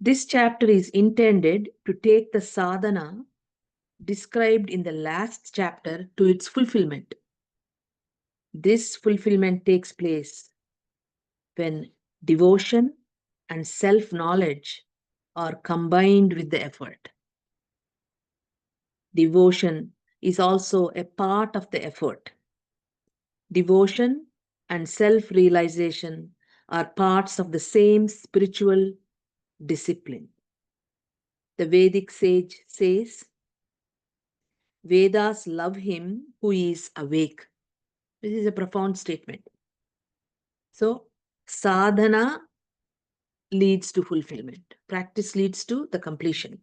This chapter is intended to take the sadhana described in the last chapter to its fulfillment. This fulfillment takes place when devotion and self knowledge are combined with the effort. Devotion is also a part of the effort. Devotion and self realization are parts of the same spiritual discipline. The Vedic sage says, Vedas love him who is awake. This is a profound statement. So, sadhana leads to fulfillment, practice leads to the completion.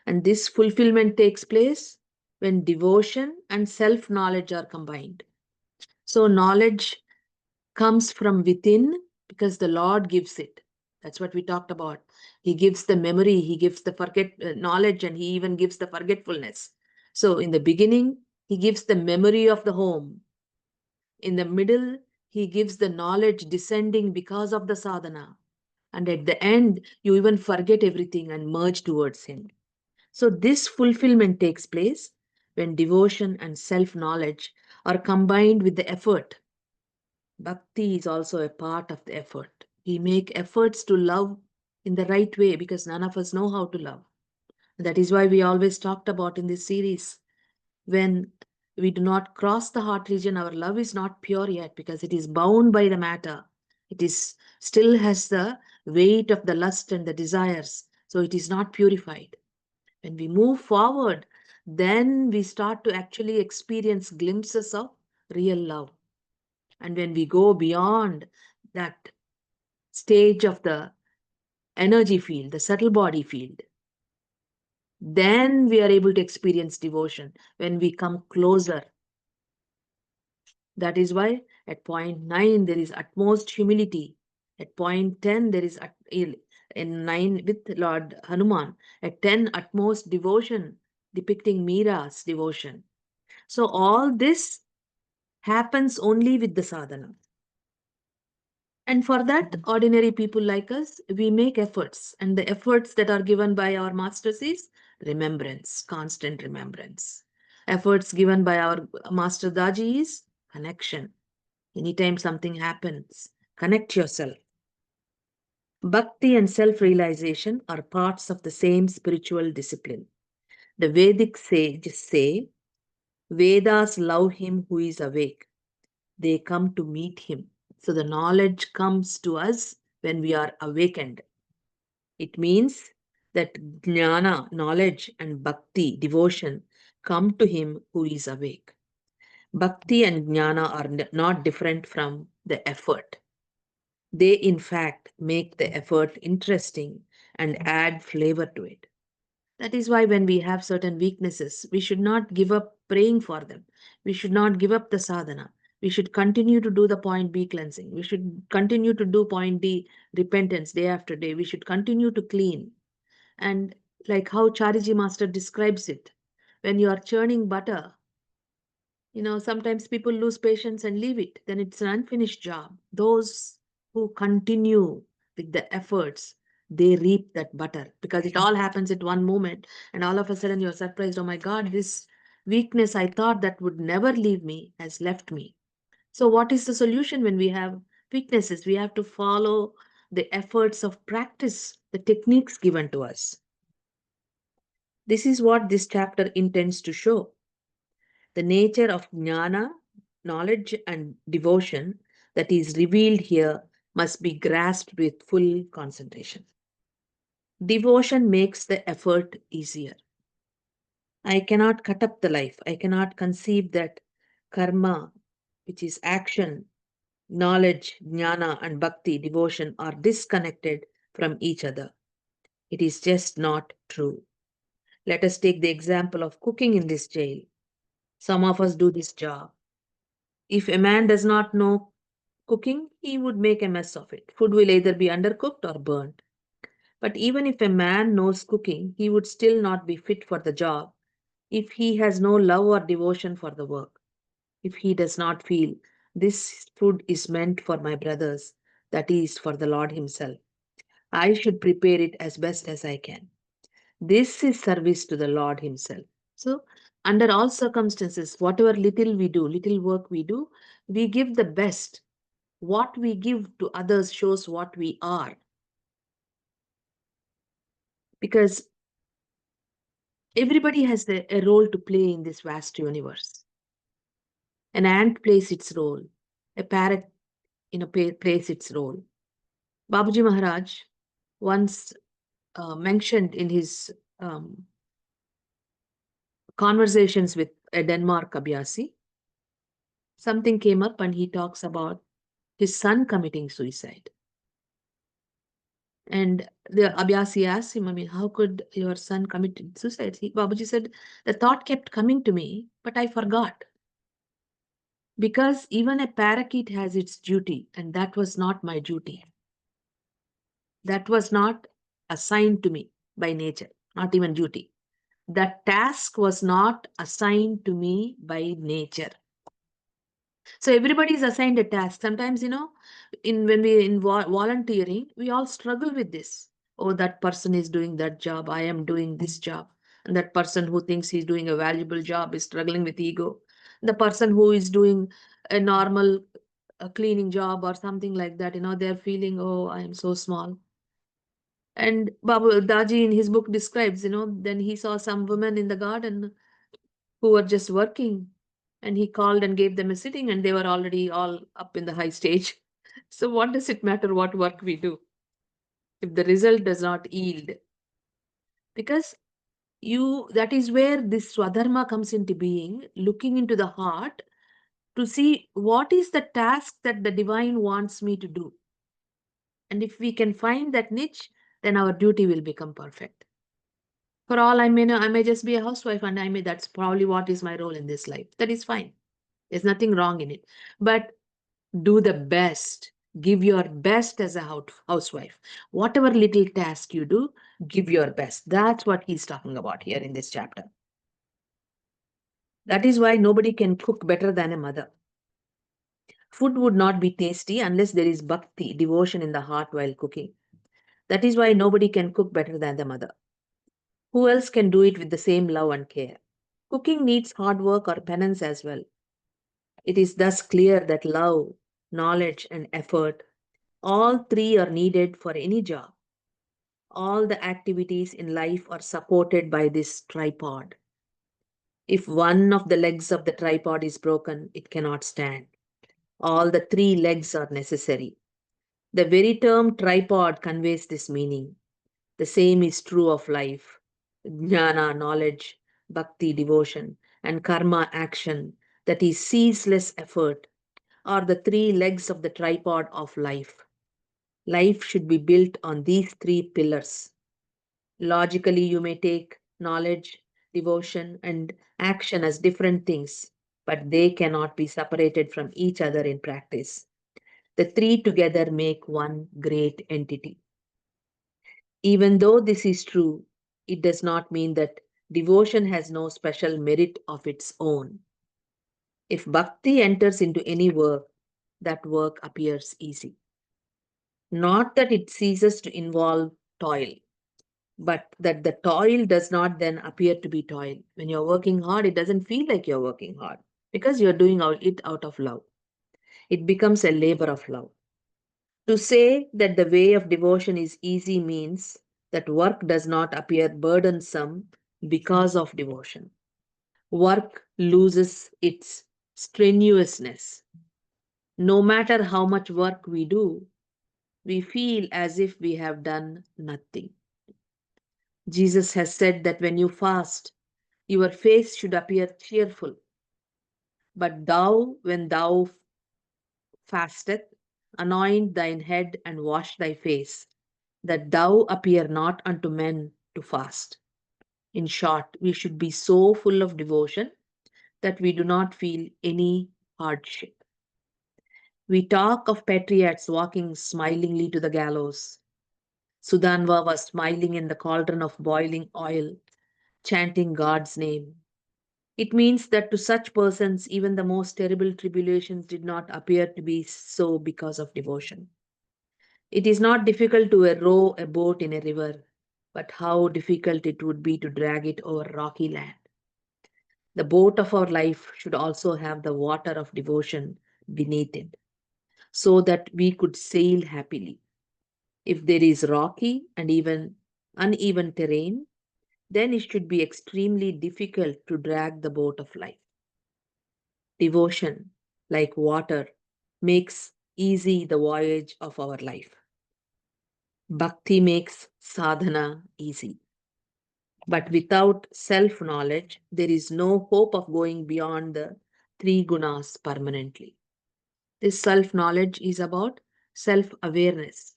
And this fulfillment takes place when devotion and self knowledge are combined. So, knowledge comes from within because the Lord gives it. That's what we talked about. He gives the memory, He gives the knowledge, and He even gives the forgetfulness. So, in the beginning, He gives the memory of the home. In the middle, He gives the knowledge descending because of the sadhana. And at the end, you even forget everything and merge towards Him. So, this fulfillment takes place when devotion and self knowledge are combined with the effort. Bhakti is also a part of the effort. We make efforts to love in the right way because none of us know how to love. That is why we always talked about in this series, when we do not cross the heart region, our love is not pure yet because it is bound by the matter. It is still has the weight of the lust and the desires. So it is not purified. When we move forward, then we start to actually experience glimpses of real love. And when we go beyond that stage of the energy field, the subtle body field, then we are able to experience devotion when we come closer. That is why at point 9 there is utmost humility. At point 10 there is in 9 with Lord Hanuman. At 10 utmost devotion, depicting Meera's devotion. So all this happens only with the sadhana. And for that, ordinary people like us, we make efforts. And the efforts that are given by our masters is remembrance, constant remembrance. Efforts given by our Master Daji is connection. Anytime something happens, connect yourself. Bhakti and self realization are parts of the same spiritual discipline. The Vedic sages say, Vedas love him who is awake. They come to meet him. So the knowledge comes to us when we are awakened. It means that jnana, knowledge, and bhakti, devotion, come to him who is awake. Bhakti and jnana are not different from the effort. They, in fact, make the effort interesting and add flavor to it. That is why when we have certain weaknesses, we should not give up praying for them. We should not give up the sadhana. We should continue to do the point B cleansing. We should continue to do point D repentance day after day. We should continue to clean. And like how Chariji Master describes it, when you are churning butter, sometimes people lose patience and leave it. Then it's an unfinished job. Those who continue with the efforts, they reap that butter because it all happens at one moment. And all of a sudden you're surprised, oh my God, this weakness I thought that would never leave me has left me. So, what is the solution when we have weaknesses? We have to follow the efforts of practice, the techniques given to us. This is what this chapter intends to show. The nature of jnana, knowledge, and devotion that is revealed here must be grasped with full concentration. Devotion makes the effort easier. I cannot cut up the life. I cannot conceive that karma, which is action, knowledge, jnana, and bhakti, devotion, are disconnected from each other. It is just not true. Let us take the example of cooking in this jail. Some of us do this job. If a man does not know cooking, he would make a mess of it. Food will either be undercooked or burnt. But even if a man knows cooking, he would still not be fit for the job if he has no love or devotion for the work. If he does not feel this food is meant for my brothers, that is for the Lord Himself. I should prepare it as best as I can. This is service to the Lord Himself. So, under all circumstances, whatever little we do, little work we do, we give the best. What we give to others shows what we are. Because everybody has a role to play in this vast universe. An ant plays its role, a parrot plays its role. Babuji Maharaj once mentioned in his um, conversations with a Denmark Abhyasi, something came up and he talks about his son committing suicide. And the Abhyasi asked him, I mean, how could your son commit suicide? Babuji said, the thought kept coming to me, but I forgot. Because even a parakeet has its duty, and that was not my duty. That was not assigned to me by nature, not even duty. That task was not assigned to me by nature. So everybody is assigned a task. Sometimes, in when we in volunteering, we all struggle with this. Oh, that person is doing that job. I am doing this job. And that person who thinks he's doing a valuable job is struggling with ego. The person who is doing a normal cleaning job or something like that, they're feeling, oh, I am so small. And Babu Daji in his book describes, then he saw some women in the garden who were just working, and he called and gave them a sitting, and they were already all up in the high stage. So what does it matter what work we do if the result does not yield? Because that is where this swadharma comes into being, looking into the heart to see what is the task that the divine wants me to do. And if we can find that niche, then our duty will become perfect. For all I may know, I may just be a housewife, and that's probably what is my role in this life. That is fine. There's nothing wrong in it. But do the best. Give your best as a housewife. Whatever little task you do, give your best. That's what he's talking about here in this chapter. That is why nobody can cook better than a mother. Food would not be tasty unless there is bhakti, devotion in the heart while cooking. That is why nobody can cook better than the mother. Who else can do it with the same love and care? Cooking needs hard work or penance as well. It is thus clear that love, knowledge, and effort, all three are needed for any job. All the activities in life are supported by this tripod. If one of the legs of the tripod is broken, it cannot stand. All the three legs are necessary. The very term tripod conveys this meaning. The same is true of life. Jnana, knowledge, bhakti, devotion, and karma, action, that is ceaseless effort, are the three legs of the tripod of life. Life should be built on these three pillars. Logically, you may take knowledge, devotion, and action as different things, but they cannot be separated from each other in practice. The three together make one great entity. Even though this is true, it does not mean that devotion has no special merit of its own. If bhakti enters into any work, that work appears easy. Not that it ceases to involve toil, but that the toil does not then appear to be toil. When you're working hard, it doesn't feel like you're working hard because you're doing it out of love. It becomes a labor of love. To say that the way of devotion is easy means that work does not appear burdensome because of devotion. Work loses its strenuousness. No matter how much work we do, we feel as if we have done nothing. Jesus has said that when you fast, your face should appear cheerful. But thou, when thou fastest, anoint thine head and wash thy face, that thou appear not unto men to fast. In short, we should be so full of devotion that we do not feel any hardship. We talk of patriots walking smilingly to the gallows. Sudanva was smiling in the cauldron of boiling oil, chanting God's name. It means that to such persons, even the most terrible tribulations did not appear to be so because of devotion. It is not difficult to row a boat in a river, but how difficult it would be to drag it over rocky land. The boat of our life should also have the water of devotion beneath it, so that we could sail happily. If there is rocky and even uneven terrain, then it should be extremely difficult to drag the boat of life. Devotion, like water, makes easy the voyage of our life. Bhakti makes sadhana easy. But without self knowledge, there is no hope of going beyond the three gunas permanently. This self knowledge is about self awareness,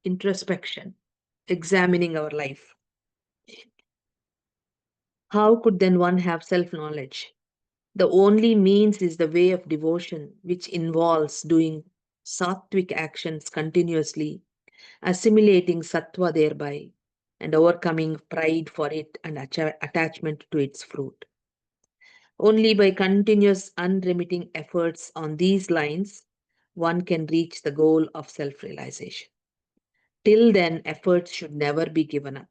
introspection, examining our life. How could then one have self knowledge? The only means is the way of devotion, which involves doing sattvic actions continuously, assimilating sattva thereby, and overcoming pride for it and attachment to its fruit. Only by continuous unremitting efforts on these lines one can reach the goal of self realization. Till then, efforts should never be given up.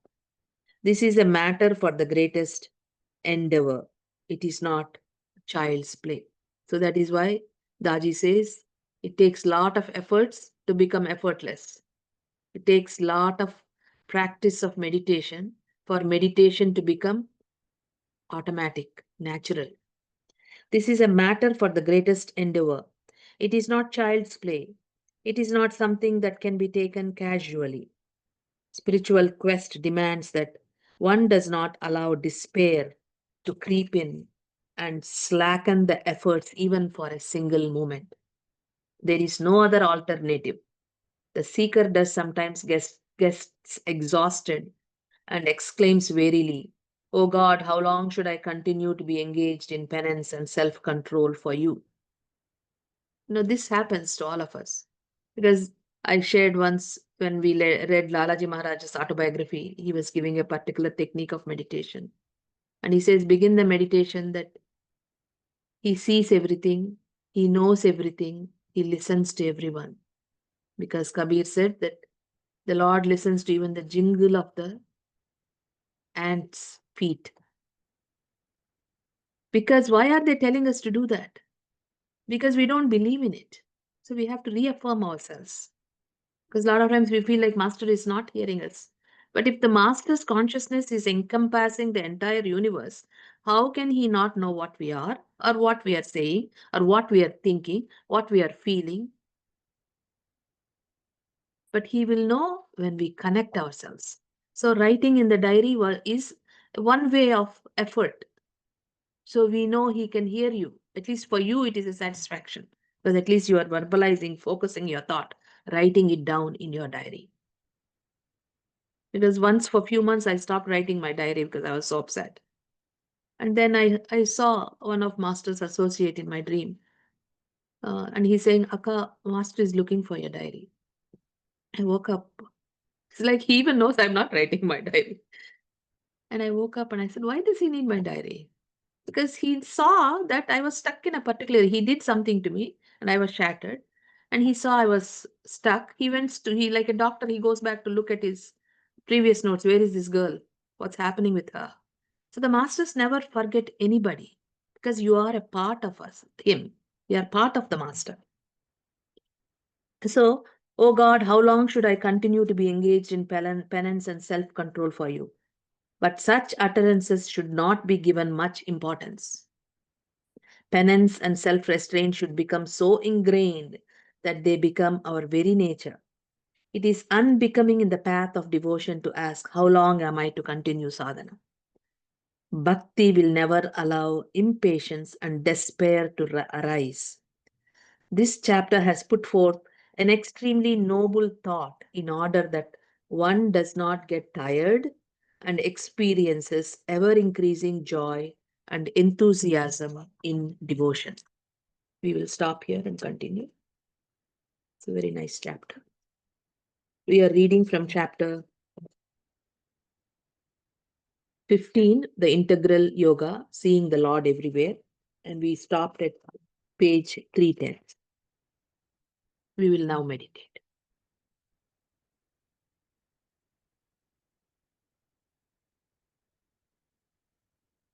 This is a matter for the greatest endeavor. It is not child's play. So that is why Daji says it takes lot of efforts to become effortless. It takes lot of practice of meditation for meditation to become automatic, natural. This is a matter for the greatest endeavor. It is not child's play. It is not something that can be taken casually. Spiritual quest demands that one does not allow despair to creep in and slacken the efforts even for a single moment. There is no other alternative. The seeker does sometimes gets exhausted and exclaims wearily, "Oh God, how long should I continue to be engaged in penance and self control for you?" This happens to all of us. Because I shared once when we read Lalaji Maharaj's autobiography, he was giving a particular technique of meditation. And he says, begin the meditation that he sees everything, he knows everything, he listens to everyone. Because Kabir said that the Lord listens to even the jingle of the ants' feet. Because why are they telling us to do that? Because we don't believe in it. So we have to reaffirm ourselves. Because a lot of times we feel like Master is not hearing us. But if the Master's consciousness is encompassing the entire universe, how can he not know what we are, or what we are saying, or what we are thinking, what we are feeling? But he will know when we connect ourselves. So writing in the diary is one way of effort. So we know he can hear you. At least for you, it is a satisfaction. Because at least you are verbalizing, focusing your thought, writing it down in your diary. Because once for a few months I stopped writing my diary because I was so upset. And then I saw one of Master's associate in my dream. And he's saying, Akka, Master is looking for your diary. I woke up. It's like he even knows I'm not writing my diary. And I woke up and I said, why does he need my diary? Because he saw that I was stuck in a particular, he did something to me and I was shattered. And he saw I was stuck. He like a doctor, he goes back to look at his previous notes. Where is this girl? What's happening with her? So the masters never forget anybody because you are a part of us, him. You are part of the master. So, oh God, how long should I continue to be engaged in penance and self control for you? But such utterances should not be given much importance. Penance and self restraint should become so ingrained that they become our very nature. It is unbecoming in the path of devotion to ask, how long am I to continue sadhana? Bhakti will never allow impatience and despair to arise. This chapter has put forth an extremely noble thought in order that one does not get tired and experiences ever increasing joy and enthusiasm in devotion. We will stop here and continue. It's a very nice chapter. We are reading from chapter 15, the integral yoga, seeing the Lord everywhere, and we stopped at page 310. We will now meditate.